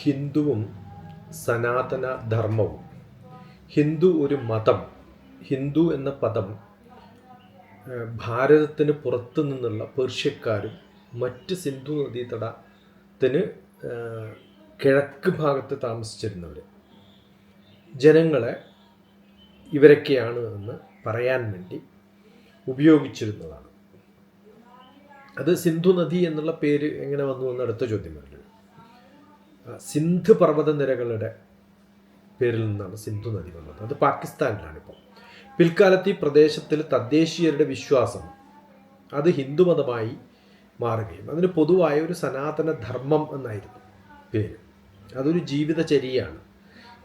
ഹിന്ദുവും സനാതന ധർമ്മവും. ഹിന്ദു ഒരു മതം. ഹിന്ദു എന്ന പദം ഭാരതത്തിന് പുറത്തു നിന്നുള്ള പേർഷ്യക്കാരും മറ്റ് സിന്ധു നദീതടത്തിന് കിഴക്ക് ഭാഗത്ത് താമസിച്ചിരുന്നവർ ജനങ്ങളെ ഇവരൊക്കെയാണ് എന്ന് പറയാൻ വേണ്ടി ഉപയോഗിച്ചിരുന്നതാണ്. അത് സിന്ധു നദി എന്നുള്ള പേര് എങ്ങനെ വന്നു എന്ന് അടുത്ത ചോദ്യം വരുന്നത്. സിന്ധ് പർവ്വതനിരകളുടെ പേരിൽ നിന്നാണ് സിന്ധു നദി വന്നത്. അത് പാകിസ്ഥാനിലാണിപ്പോൾ. പിൽക്കാലത്ത് ഈ പ്രദേശത്തിൽ തദ്ദേശീയരുടെ വിശ്വാസം അത് ഹിന്ദുമതമായി മാറുകയും അതിന് പൊതുവായ ഒരു സനാതന ധർമ്മം എന്നായിരുന്നു പേര്. അതൊരു ജീവിതചര്യയാണ്.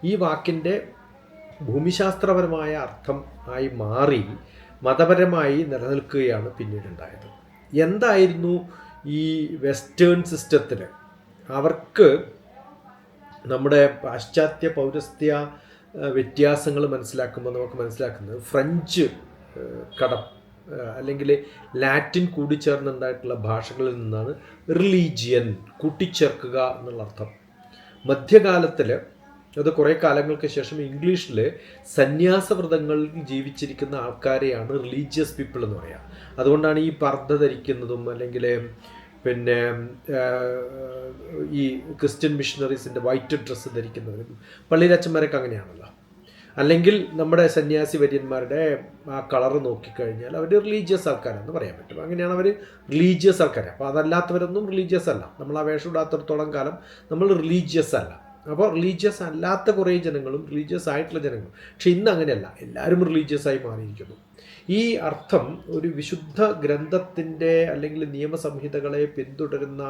ഈ വാക്കിൻ്റെ ഭൂമിശാസ്ത്രപരമായ അർത്ഥം ആയി മാറി മതപരമായി നിലനിൽക്കുകയാണ് പിന്നീടുണ്ടായത്. എന്തായിരുന്നു ഈ വെസ്റ്റേൺ സിസ്റ്റത്തിൽ അവർക്ക് നമ്മുടെ പാശ്ചാത്യ പൗരസ്ത്യ വ്യത്യാസങ്ങൾ മനസ്സിലാക്കുമ്പോൾ നമുക്ക് മനസ്സിലാക്കുന്നത് ഫ്രഞ്ച് അല്ലെങ്കിൽ ലാറ്റിൻ കൂടിച്ചേർന്നുണ്ടായിട്ടുള്ള ഭാഷകളിൽ നിന്നാണ് റിലീജിയൻ കൂട്ടിച്ചേർക്കുക എന്നുള്ള അർത്ഥം. മധ്യകാലത്തിൽ അത് കുറേ കാലങ്ങൾക്ക് ശേഷം ഇംഗ്ലീഷിൽ സന്യാസവ്രതങ്ങളിൽ ജീവിച്ചിരിക്കുന്ന ആൾക്കാരെയാണ് റിലീജിയസ് പീപ്പിൾ എന്ന് പറയുക. അതുകൊണ്ടാണ് ഈ പർദ്ദ ധരിക്കുന്നതും അല്ലെങ്കിൽ പിന്നെ ഈ ക്രിസ്ത്യൻ മിഷണറീസിൻ്റെ വൈറ്റ് ഡ്രസ്സ് ധരിക്കുന്നവരും പള്ളിയിലച്ചന്മാരൊക്കെ അങ്ങനെയാണല്ലോ. അല്ലെങ്കിൽ നമ്മുടെ സന്യാസി വര്യന്മാരുടെ ആ കളറ് നോക്കിക്കഴിഞ്ഞാൽ അവർ റിലീജിയസ് ആൾക്കാരെന്ന് പറയാൻ പറ്റും. അങ്ങനെയാണ് അവർ റിലീജിയസ് ആൾക്കാർ. അപ്പോൾ അതല്ലാത്തവരൊന്നും റിലീജിയസ് അല്ല. നമ്മൾ ആ വേഷം ഇടാത്തിടത്തോളം കാലം നമ്മൾ റിലീജിയസ് അല്ല. അപ്പോൾ റിലീജിയസ് അല്ലാത്ത കുറേ ജനങ്ങളും റിലീജിയസ് ആയിട്ടുള്ള ജനങ്ങളും. പക്ഷെ ഇന്ന് അങ്ങനെയല്ല, എല്ലാവരും റിലീജിയസ് ആയി മാറിയിരിക്കുന്നു. ഈ അർത്ഥം ഒരു വിശുദ്ധ ഗ്രന്ഥത്തിൻ്റെ അല്ലെങ്കിൽ നിയമസംഹിതകളെ പിന്തുടരുന്ന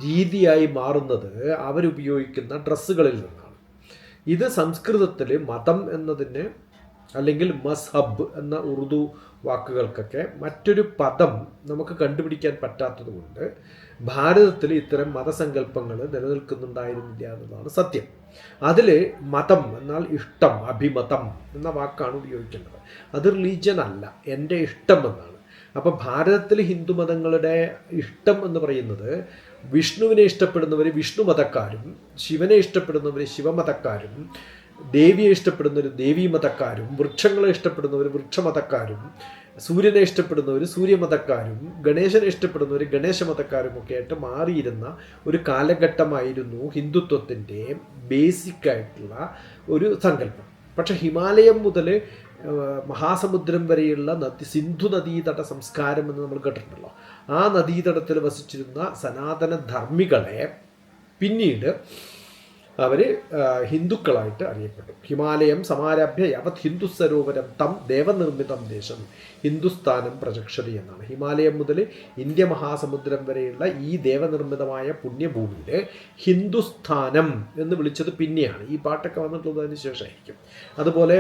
രീതിയായി മാറുന്നത് അവരുപയോഗിക്കുന്ന ഡ്രസ്സുകളിൽ നിന്നാണ്. ഇത് സംസ്കൃതത്തിൽ മതം എന്നതിന് അല്ലെങ്കിൽ മസ്ഹബ് എന്ന ഉറുദു വാക്കുകൾക്കൊക്കെ മറ്റൊരു പദം നമുക്ക് കണ്ടുപിടിക്കാൻ പറ്റാത്തത് കൊണ്ട് ഭാരതത്തിൽ ഇത്തരം മതസങ്കല്പങ്ങൾ നിലനിൽക്കുന്നുണ്ടായിരുന്നില്ല എന്നതാണ് സത്യം. അതിൽ മതം എന്നാൽ ഇഷ്ടം, അഭിമതം എന്ന വാക്കാണ് ഉപയോഗിക്കേണ്ടത്. അത് റിലീജിയൻ അല്ല, എൻ്റെ ഇഷ്ടം എന്നാണ്. അപ്പോൾ ഭാരതത്തിൽ ഹിന്ദുമതങ്ങളുടെ ഇഷ്ടം എന്ന് പറയുന്നത് വിഷ്ണുവിനെ ഇഷ്ടപ്പെടുന്നവർ വിഷ്ണു മതക്കാരും, ശിവനെ ഇഷ്ടപ്പെടുന്നവർ ശിവമതക്കാരും, ദേവിയെ ഇഷ്ടപ്പെടുന്നവർ ദേവീ മതക്കാരും, വൃക്ഷങ്ങളെ ഇഷ്ടപ്പെടുന്നവർ വൃക്ഷമതക്കാരും, സൂര്യനെ ഇഷ്ടപ്പെടുന്നവർ സൂര്യമതക്കാരും, ഗണേശനെ ഇഷ്ടപ്പെടുന്നവർ ഗണേശമതക്കാരും ഒക്കെ ആയിട്ട് മാറിയിരുന്ന ഒരു കാലഘട്ടമായിരുന്നു ഹിന്ദുത്വത്തിൻ്റെ ബേസിക്കായിട്ടുള്ള ഒരു സങ്കല്പം. പക്ഷേ ഹിമാലയം മുതൽ മഹാസമുദ്രം വരെയുള്ള സിന്ധു നദീതട സംസ്കാരം എന്ന് നമ്മൾ കേട്ടിട്ടുണ്ടല്ലോ. ആ നദീതടത്തിൽ വസിച്ചിരുന്ന സനാതന ധർമ്മികളെ പിന്നീട് അവർ ഹിന്ദുക്കളായിട്ട് അറിയപ്പെട്ടു. ഹിമാലയം സമാരഭ്യ യാവത് ഹിന്ദു സരോവരം തം ദേവനിർമ്മിതം ദേശം ഹിന്ദുസ്ഥാനം പ്രചക്ഷതി എന്നാണ്. ഹിമാലയം മുതൽ ഇന്ത്യ മഹാസമുദ്രം വരെയുള്ള ഈ ദേവനിർമ്മിതമായ പുണ്യഭൂമിയിൽ ഹിന്ദുസ്ഥാനം എന്ന് വിളിച്ചത് പിന്നെയാണ്. ഈ പാട്ടൊക്കെ വന്നിട്ടുള്ളതിന് ശേഷമായിരിക്കും. അതുപോലെ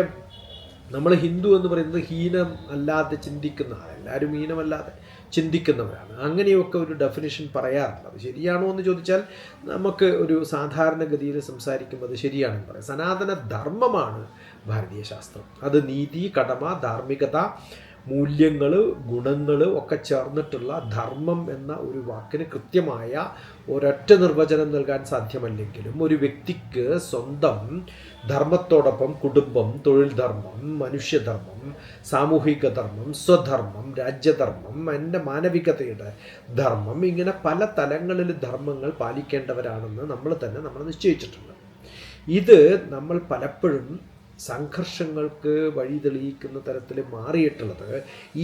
നമ്മൾ ഹിന്ദു എന്ന് പറയുന്നത് ഹീനം അല്ലാതെ ചിന്തിക്കുന്ന എല്ലാവരും ഹീനമല്ലാതെ ചിന്തിക്കുന്നവരാണ്. അങ്ങനെയൊക്കെ ഒരു ഡെഫിനിഷൻ പറയാറുണ്ട്. അത് ശരിയാണോ എന്ന് ചോദിച്ചാൽ നമുക്ക് ഒരു സാധാരണഗതിയിൽ സംസാരിക്കുമ്പോൾ അത് ശരിയാണെന്ന് പറയാം. സനാതന ധർമ്മമാണ് ഭാരതീയ ശാസ്ത്രം. അത് നീതി, കടമ, ധാർമ്മികത, മൂല്യങ്ങൾ, ഗുണങ്ങൾ ഒക്കെ ചേർന്നിട്ടുള്ള ധർമ്മം എന്ന ഒരു വാക്കിന് കൃത്യമായ ഒരൊറ്റ നിർവചനം നൽകാൻ സാധ്യമല്ലെങ്കിലും ഒരു വ്യക്തിക്ക് സ്വന്തം ധർമ്മത്തോടൊപ്പം കുടുംബം, തൊഴിൽ ധർമ്മം, മനുഷ്യധർമ്മം, സാമൂഹിക ധർമ്മം, സ്വധർമ്മം, രാജ്യധർമ്മം, എൻ്റെ മാനവികതയുടെ ധർമ്മം, ഇങ്ങനെ പല തലങ്ങളിൽ ധർമ്മങ്ങൾ പാലിക്കേണ്ടവരാണെന്ന് നമ്മൾ നിശ്ചയിച്ചിട്ടുണ്ട്. ഇത് നമ്മൾ പലപ്പോഴും സംഘർഷങ്ങൾക്ക് വഴി തെളിയിക്കുന്ന തരത്തിൽ മാറിയിട്ടുള്ളത്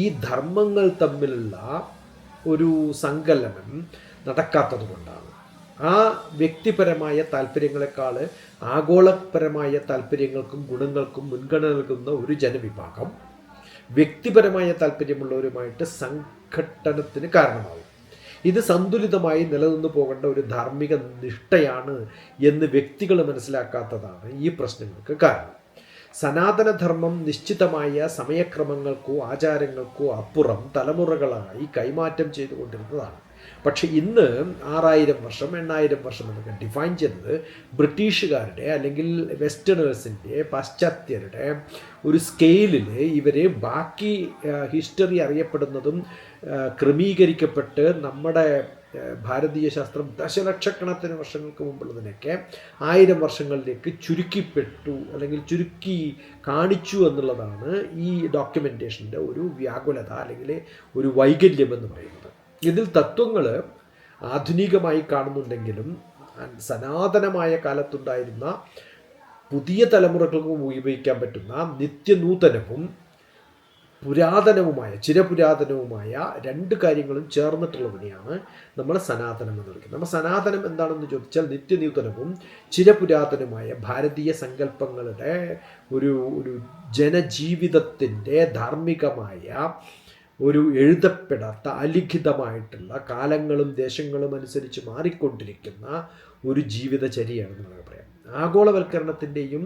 ഈ ധർമ്മങ്ങൾ തമ്മിലുള്ള ഒരു സങ്കലനം നടക്കാത്തത് കൊണ്ടാണ്. ആ വ്യക്തിപരമായ താല്പര്യങ്ങളെക്കാൾ ആഗോളപരമായ താല്പര്യങ്ങൾക്കും ഗുണങ്ങൾക്കും മുൻഗണന നൽകുന്ന ഒരു ജനവിഭാഗം വ്യക്തിപരമായ താല്പര്യമുള്ളവരുമായിട്ട് സംഘട്ടനത്തിന് കാരണമാകും. ഇത് സന്തുലിതമായി നിലനിന്ന് പോകേണ്ട ഒരു ധാർമ്മിക നിഷ്ഠയാണ് എന്ന് വ്യക്തികൾ മനസ്സിലാക്കാത്തതാണ് ഈ പ്രശ്നങ്ങൾക്ക് കാരണം. സനാതനധർമ്മം നിശ്ചിതമായ സമയക്രമങ്ങൾക്കോ ആചാരങ്ങൾക്കോ അപ്പുറം തലമുറകളായി കൈമാറ്റം ചെയ്തുകൊണ്ടിരുന്നതാണ്. പക്ഷെ ഇന്ന് 6000 വർഷം 8000 വർഷം എന്നൊക്കെ ഡിഫൈൻ ചെയ്തത് ബ്രിട്ടീഷുകാരുടെ അല്ലെങ്കിൽ വെസ്റ്റേണേഴ്സിൻ്റെ, പാശ്ചാത്യരുടെ ഒരു സ്കെയിലിൽ ഇവരെ ബാക്കി ഹിസ്റ്ററി അറിയപ്പെടുന്നതും ക്രമീകരിക്കപ്പെട്ട് നമ്മുടെ ഭാരതീയ ശാസ്ത്രം ദശലക്ഷക്കണക്കിന് വർഷങ്ങൾക്ക് മുമ്പുള്ളതിനൊക്കെ 1000 വർഷങ്ങളിലേക്ക് ചുരുക്കിപ്പെട്ടു അല്ലെങ്കിൽ ചുരുക്കി കാണിച്ചു എന്നുള്ളതാണ് ഈ ഡോക്യുമെൻറ്റേഷൻ്റെ ഒരു വ്യാകുലത അല്ലെങ്കിൽ ഒരു വൈകല്യം എന്ന് പറയുന്നത്. ഇതിൽ തത്വങ്ങൾ ആധുനികമായി കാണുന്നുണ്ടെങ്കിലും സനാതനമായ കാലത്തുണ്ടായിരുന്ന പുതിയ തലമുറകൾക്കും ഉപയോഗിക്കാൻ പറ്റുന്ന നിത്യനൂതനവും പുരാതനവുമായ ചിരപുരാതനവുമായ രണ്ട് കാര്യങ്ങളും ചേർന്നിട്ടുള്ളതിനെയാണ് നമ്മൾ സനാതനം എന്ന് വിളിക്കുന്നത്. നമ്മൾ സനാതനം എന്താണെന്ന് ചോദിച്ചാൽ നിത്യനൂതനവും ചിരപുരാതനവുമായ ഭാരതീയ സങ്കല്പങ്ങളുടെ ഒരു ജനജീവിതത്തിൻ്റെ ധാർമ്മികമായ ഒരു എഴുതപ്പെടാത്ത അലിഖിതമായിട്ടുള്ള കാലങ്ങളും ദേശങ്ങളും അനുസരിച്ച് മാറിക്കൊണ്ടിരിക്കുന്ന ഒരു ജീവിതചര്യയാണെന്ന് നമുക്ക് പറയാം. ആഗോളവൽക്കരണത്തിൻ്റെയും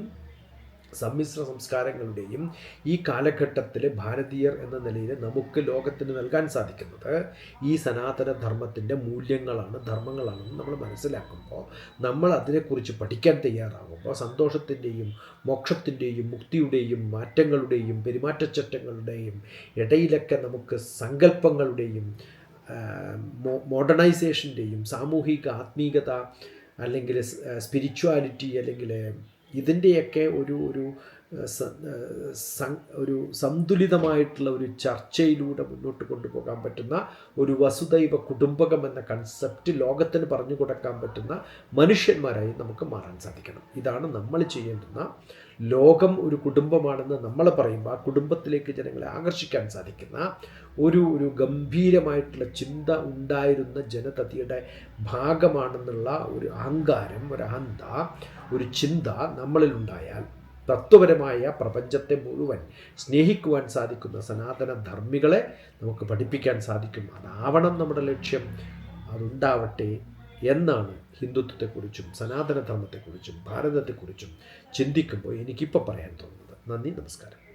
സമ്മിശ്ര സംസ്കാരങ്ങളുടെയും ഈ കാലഘട്ടത്തിൽ ഭാരതീയർ എന്ന നിലയിൽ നമുക്ക് ലോകത്തിന് നൽകാൻ സാധിക്കുന്നത് ഈ സനാതന ധർമ്മത്തിൻ്റെ മൂല്യങ്ങളാണ്, ധർമ്മങ്ങളാണെന്ന് നമ്മൾ മനസ്സിലാക്കുമ്പോൾ, നമ്മൾ അതിനെക്കുറിച്ച് പഠിക്കാൻ തയ്യാറാകുമ്പോൾ സന്തോഷത്തിൻ്റെയും മോക്ഷത്തിൻ്റെയും മുക്തിയുടെയും മാറ്റങ്ങളുടെയും പെരുമാറ്റച്ചട്ടങ്ങളുടെയും ഇടയിലൊക്കെ നമുക്ക് സങ്കല്പങ്ങളുടെയും മോഡേണൈസേഷൻ്റെയും സാമൂഹിക ആത്മീയത അല്ലെങ്കിൽ സ്പിരിച്വാലിറ്റി അല്ലെങ്കിൽ ഇതിൻ്റെയൊക്കെ ഒരു സന്തുലിതമായിട്ടുള്ള ഒരു ചർച്ചയിലൂടെ മുന്നോട്ട് കൊണ്ടുപോകാൻ പറ്റുന്ന ഒരു വസുദൈവ കുടുംബകം എന്ന കൺസെപ്റ്റ് ലോകത്തിന് പറഞ്ഞു കൊടുക്കാൻ പറ്റുന്ന മനുഷ്യന്മാരായി നമുക്ക് മാറാൻ സാധിക്കണം. ഇതാണ് നമ്മൾ ചെയ്യേണ്ടുന്ന. ലോകം ഒരു കുടുംബമാണെന്ന് നമ്മൾ പറയുമ്പോൾ ആ കുടുംബത്തിലേക്ക് ജനങ്ങളെ ആകർഷിക്കാൻ സാധിക്കുന്ന ഒരു ഗംഭീരമായിട്ടുള്ള ചിന്ത ഉണ്ടായിരുന്ന ജനതയുടെ ഭാഗമാണെന്നുള്ള ഒരു അഹങ്കാരം, ഒരു അഹന്ത, ഒരു ചിന്ത നമ്മളിലുണ്ടായാൽ തത്വപരമായ പ്രപഞ്ചത്തെ മുഴുവൻ സ്നേഹിക്കുവാൻ സാധിക്കുന്ന സനാതന ധർമ്മികളെ നമുക്ക് പഠിപ്പിക്കാൻ സാധിക്കും. അതാവണം നമ്മുടെ ലക്ഷ്യം. അതുണ്ടാവട്ടെ എന്നാണ് ഹിന്ദുത്വത്തെക്കുറിച്ചും സനാതന ധർമ്മത്തെക്കുറിച്ചും ഭാരതത്തെക്കുറിച്ചും ചിന്തിക്കുമ്പോൾ എനിക്കിപ്പോൾ പറയാൻ തോന്നുന്നത്. നന്ദി, നമസ്കാരം.